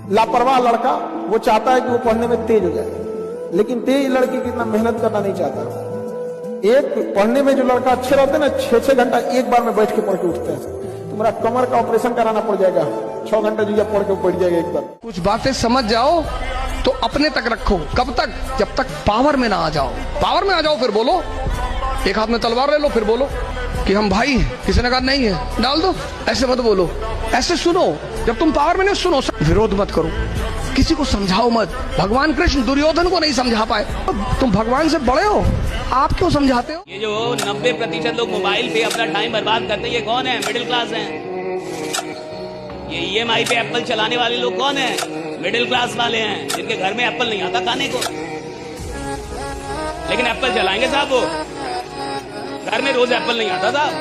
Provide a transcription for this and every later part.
लापरवाह लड़का वो चाहता है कि वो पढ़ने में तेज हो जाए, लेकिन तेज लड़की कितना मेहनत करना नहीं चाहता। एक पढ़ने में जो लड़का अच्छे रहते हैं ना, 6-6 घंटा एक बार में बैठ के पढ़ के उठते हैं। तुम्हारा कमर का ऑपरेशन कराना पड़ जाएगा, 6 घंटे जो पढ़ के बैठ जाएगा एक बार। कुछ बातें समझ जाओ तो अपने तक रखो। कब तक? जब तक पावर में ना आ जाओ। पावर में आ जाओ फिर बोलो, एक हाथ में तलवार ले लो फिर बोलो कि हम भाई हैं। किसी ने कहा नहीं है, डाल दो। ऐसे मत बोलो, ऐसे सुनो। जब तुम पावर में नहीं, सुनो, विरोध मत करो, किसी को समझाओ मत। भगवान कृष्ण दुर्योधन को नहीं समझा पाए, तुम भगवान से बड़े हो, आप क्यों समझाते हो? ये जो 90% लोग मोबाइल पे अपना टाइम बर्बाद करते हैं, ये कौन है? मिडिल क्लास हैं। ये EMI पे एप्पल चलाने वाले लोग कौन है? मिडिल क्लास वाले हैं, जिनके घर में एप्पल नहीं आता खाने को, लेकिन एप्पल चलाएंगे साहब। वो घर में रोज एप्पल नहीं आता साहब,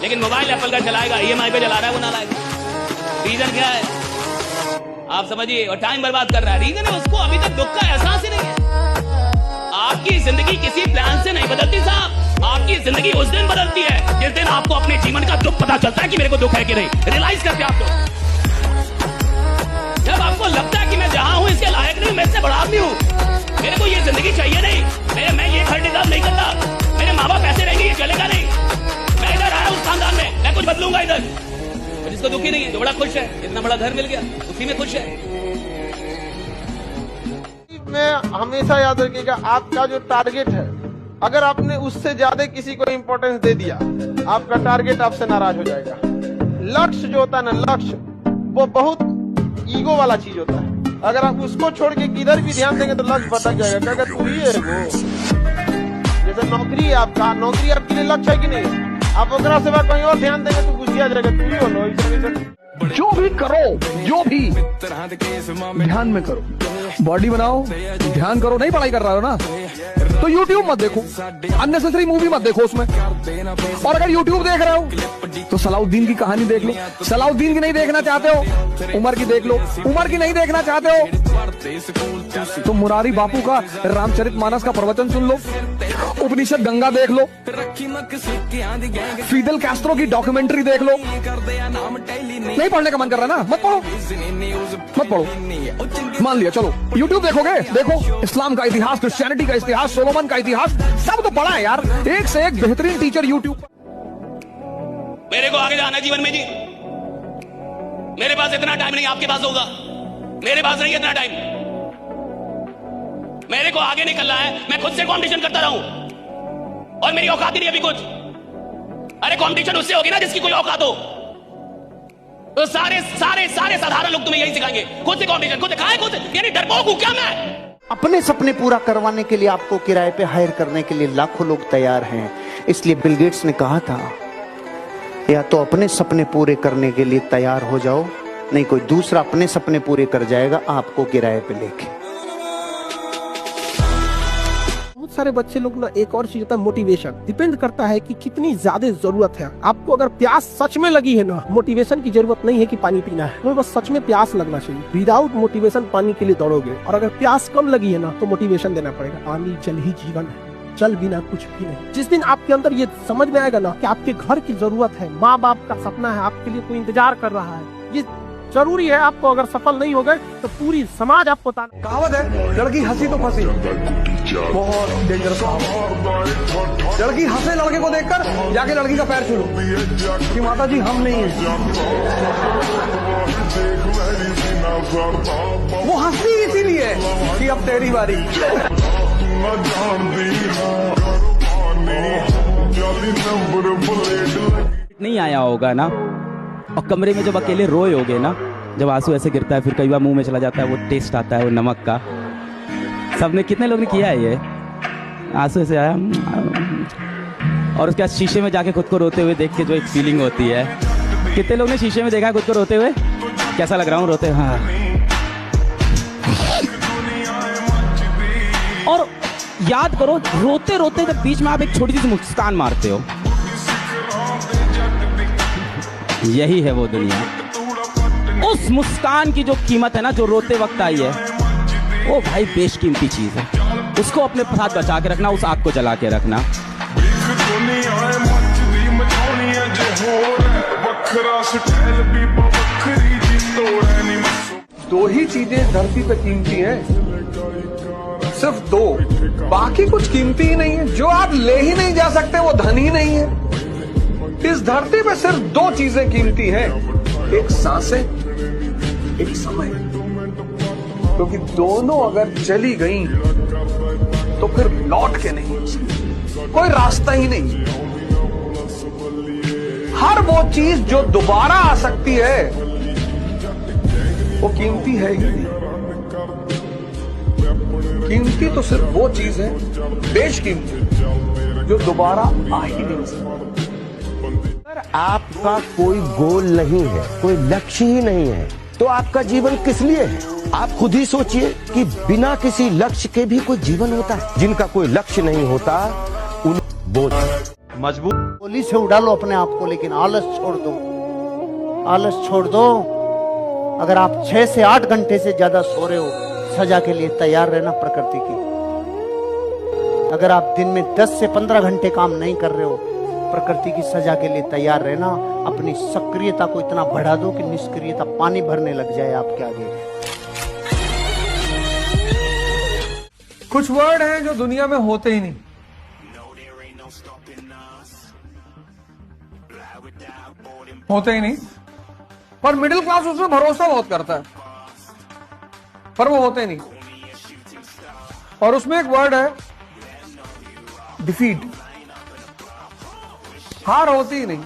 लेकिन मोबाइल एप्पल का चलाएगा, EMI पे चला रहा है वो नालायक। रीजन क्या है आप समझिए, और टाइम बर्बाद कर रहा है। रीजन है उसको अभी तक दुख का एहसास ही नहीं है। आपकी जिंदगी किसी प्लान से नहीं बदलती साहब, आपकी जिंदगी उस दिन बदलती है जिस दिन आपको अपने जीवन का दुख पता चलता है कि मेरे को दुख है कि नहीं। रियलाइज करते आप लोग, जब आपको लगता है कि मैं जहां हूं इसके लायक नहीं, मैं इससे बड़ा आदमी हूं, मेरे को ये जिंदगी चाहिए नहीं, मैं ये घर डिजर्व नहीं करता, मेरे माँ बाप ऐसे रहेंगे, ये चलेगा नहीं, मैं इधर आया उस खानदान में, मैं कुछ बदलूंगा इधर। जिसको दुखी नहीं है, जो बड़ा खुश है, इतना बड़ा घर मिल गया, उसी में खुश है। मैं हमेशा याद रखिएगा, आपका जो टारगेट है, अगर आपने उससे ज्यादा किसी को इंपॉर्टेंस दे दिया, आपका टारगेट आपसे नाराज हो जाएगा। लक्ष्य जो होता है ना, लक्ष्य वो बहुत ईगो वाला चीज होता है। अगर आप उसको छोड़ के किधर भी ध्यान देंगे तो लक्ष्य भटक जाएगा। अगर तू ही है वो, जैसे नौकरी है आपका, नौकरी आपके लिए लक्ष्य है कि नहीं, आप ओकरा सेवा कहीं और ध्यान देंगे तो गुस्सिया जाएगा, तू ही हो लो। जो भी करो, जो भी ध्यान में करो, बॉडी बनाओ, ध्यान करो। नहीं पढ़ाई कर रहा हो ना तो YouTube मत देखो, अननेसेसरी मूवी मत देखो उसमें। और अगर YouTube देख रहे हो तो सलाउद्दीन की कहानी देख लो। सलाउद्दीन की नहीं देखना चाहते हो, उमर की देख लो। उमर की नहीं देखना चाहते हो तो मुरारी बापू का रामचरितमानस का प्रवचन सुन लो, उपनिषद गंगा देख लो, फिदेल कैस्ट्रो की डॉक्यूमेंट्री देख लो। नहीं पढ़ने का मन कर रहा ना, मत पढ़ो, मत पढ़ो। मान लिया चलो YouTube देखोगे, देखो इस्लाम का इतिहास, क्रिश्चियनिटी का इतिहास, सोलोमन का इतिहास, सब तो पढ़ा है यार। एक से एक बेहतरीन टीचर YouTube। मेरे को आगे जाना है जीवन में जी, मेरे पास इतना टाइम नहीं, आपके पास होगा, मेरे पास नहीं इतना टाइम। मेरे को आगे निकलना है, मैं खुद से कंपटीशन करता रहूं, और मेरी औकात ही नहीं अभी कुछ। अरे कंपटीशन उससे होगी ना जिसकी कोई औकात हो। तो सारे सारे सारे साधारण लोग तुम्हें यही सिखाएंगे, खुद से कंपटीशन, खुद खाए, खुद यानी डरपोक हूं क्या मैं? अपने सपने पूरा करवाने के लिए आपको किराए पे हायर करने के लिए लाखों लोग तैयार हैं। इसलिए बिल गेट्स ने कहा था, या तो अपने सपने पूरे करने के लिए तैयार हो जाओ, नहीं कोई दूसरा अपने सपने पूरे कर जाएगा आपको किराए पे लेके। बहुत सारे बच्चे लोग ना, एक और चीज होता है मोटिवेशन। डिपेंड करता है कि कितनी ज्यादा जरूरत है आपको। अगर प्यास सच में लगी है ना, मोटिवेशन की जरूरत नहीं है कि पानी पीना है, तो बस सच में प्यास लगना चाहिए। विदाउट मोटिवेशन पानी के लिए दौड़ोगे, और अगर प्यास कम लगी है ना तो मोटिवेशन देना पड़ेगा। पानी जल ही जीवन है, जल बिना कुछ भी नहीं। जिस दिन आपके अंदर ये समझ में आएगा ना कि आपके घर की जरूरत है, माँ बाप का सपना है, आपके लिए कोई इंतजार कर रहा है, ये जरूरी है। आपको अगर सफल नहीं हो गए तो पूरी समाज आपको कहावत है, लड़की हंसी तो फंसी, बहुत डेंजरस कहावत। लड़की हंसे लड़के को देखकर जाके लड़की का पैर छू लो कि माता जी हम नहीं है। वो हंसती इसीलिए कि अब तेरी बारी। नहीं आया होगा ना, और कमरे में जब अकेले रोए होगे ना, जब आंसू ऐसे गिरता है, फिर कई बार मुंह में चला जाता है, वो टेस्ट आता है वो नमक का। सबने, कितने लोग ने किया है ये? आंसू ऐसे आया, और उसके बाद शीशे में जाके खुद को रोते हुए देख के जो एक फीलिंग होती है। कितने लोग ने शीशे में देखा है खुद को रोते हुए? कैसा लग रहा हूँ रोते? हाँ। और याद करो, रोते रोते जब बीच में आप एक छोटी सी मुस्कान मारते हो, यही है वो दुनिया। उस मुस्कान की जो कीमत है ना, जो रोते वक्त आई है, वो भाई बेशकीमती चीज है। उसको अपने साथ बचा के रखना, उस आग को जला के रखना। दो ही चीजें इस धरती पे कीमती हैं, सिर्फ दो, बाकी कुछ कीमती ही नहीं है। जो आप ले ही नहीं जा सकते वो धन ही नहीं है। इस धरती पे सिर्फ दो चीजें कीमती हैं, एक सांसें, एक समय, क्योंकि दोनों अगर चली गई तो फिर लौट के नहीं, कोई रास्ता ही नहीं। हर वो चीज जो दोबारा आ सकती है वो कीमती है ही नहीं। कीमती तो सिर्फ वो चीज है, बेशकीमती, जो दोबारा आ ही नहीं सकती। अगर आपका कोई गोल नहीं है, कोई लक्ष्य ही नहीं है, तो आपका जीवन किस लिए है? आप खुद ही सोचिए कि बिना किसी लक्ष्य के भी कोई जीवन होता है। जिनका कोई लक्ष्य नहीं होता उन बोझ मजबूत गोली से उड़ा लो अपने आप को, लेकिन आलस छोड़ दो, आलस छोड़ दो। अगर आप 6 से 8 घंटे से ज्यादा सो रहे हो, सजा के लिए तैयार रहना प्रकृति की। अगर आप दिन में 10 से 15 घंटे काम नहीं कर रहे हो, प्रकृति की सजा के लिए तैयार रहना। अपनी सक्रियता को इतना बढ़ा दो कि निष्क्रियता पानी भरने लग जाए आपके आगे। कुछ वर्ड हैं जो दुनिया में होते ही नहीं, होते ही नहीं, पर मिडिल क्लास उसमें भरोसा बहुत करता है, पर वो होते नहीं। और उसमें एक वर्ड है डिफीट, हार होती ही नहीं।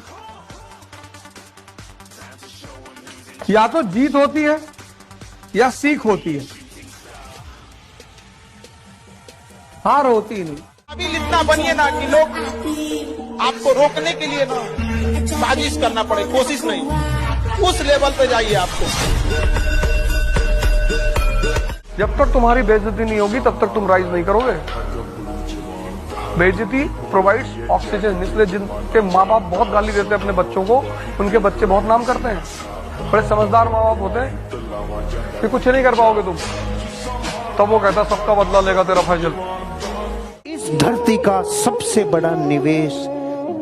या तो जीत होती है या सीख होती है, हार होती ही नहीं। अभी इतना बनिए ना कि लोग आपको रोकने के लिए ना साजिश करना पड़े, कोशिश नहीं, उस लेवल पे जाइए आपको। जब तक तुम्हारी बेइज्जती नहीं होगी तब तक तुम राइज नहीं करोगे। बेइज्जती प्रोवाइड्स ऑक्सीजन, इसलिए जिनके माँ बाप बहुत गाली देते हैं अपने बच्चों को, उनके बच्चे बहुत नाम करते हैं। बड़े समझदार माँ बाप होते हैं कि कुछ नहीं कर पाओगे तुम, तब वो कहता सबका बदला लेगा तेरा फैजल। इस धरती का सबसे बड़ा निवेश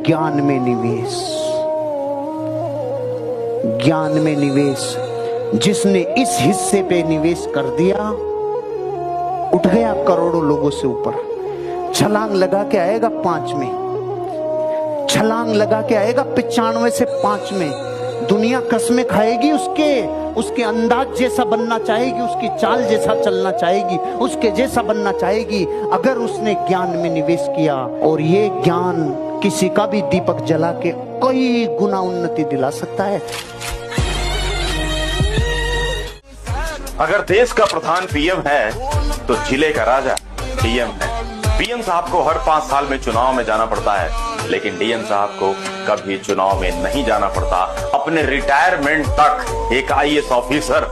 ज्ञान में निवेश, ज्ञान में निवेश। जिसने इस हिस्से पे निवेश कर दिया, उठ गया करोड़ों लोगों से ऊपर। छलांग लगा के आएगा 5 में, छलांग लगा के आएगा 95 से 5 में। दुनिया कसमें खाएगी उसके अंदाज जैसा बनना चाहेगी, उसकी चाल जैसा चलना चाहेगी, उसके जैसा बनना चाहेगी, अगर उसने ज्ञान में निवेश किया। और ये ज्ञान किसी का भी दीपक जला के कई गुना उन्नति दिला सकता है। अगर देश का प्रधान पीएम है तो जिले का राजा डीएम है। पीएम साहब को हर 5 साल में चुनाव में जाना पड़ता है, लेकिन डीएम साहब को कभी चुनाव में नहीं जाना पड़ता। अपने रिटायरमेंट तक एक आईएएस ऑफिसर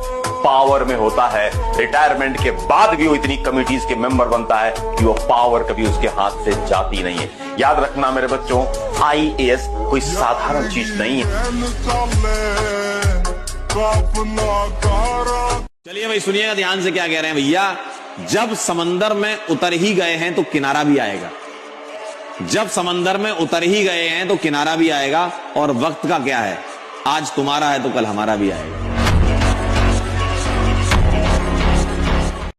पावर में होता है। रिटायरमेंट के बाद भी वो इतनी कमिटीज के मेंबर बनता है कि वो पावर कभी उसके हाथ से जाती नहीं है। याद रखना मेरे बच्चों, आईएएस कोई साधारण चीज नहीं है। चलिए भाई सुनिएगा ध्यान से क्या कह रहे हैं भैया। जब समंदर में उतर ही गए हैं तो किनारा भी आएगा। जब समंदर में उतर ही गए हैं तो किनारा भी आएगा। और वक्त का क्या है, आज तुम्हारा है तो कल हमारा भी आएगा।